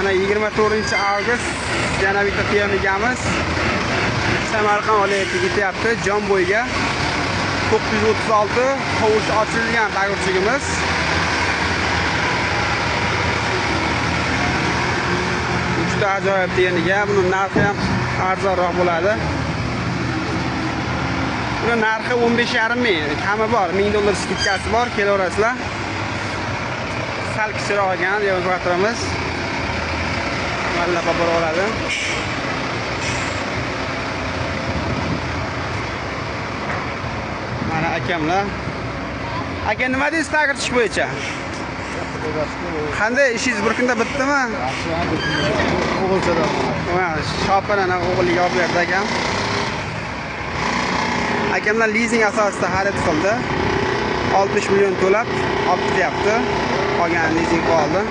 Mana 24-avgust yana bitta texnikamiz Samarqand viloyatiga ketyapti. Jomboyga 936 tovushi ochilgan bag'urchigimiz. Juda ajoyib texnika. Buni narxi ham arzonroq bo'ladi. Buni narxi 15,5 ming, kami bor, $1000 skitkasi bor, kelaverasizlar. Sal kichikroq ekan, demonstratorimiz. Mallaqqa borib oladi. Mana akamlar. Aka, nima deysiz taqirtish bo'yicha? Qanday ishingiz bir kunda bitdimi? O'g'ilchada. Mana shopini o'g'liga olib berdi akam. Akamlar leasing asosida xarid qildi. 60 million to'lab olib ketyapti. Qolgan leasing oldi.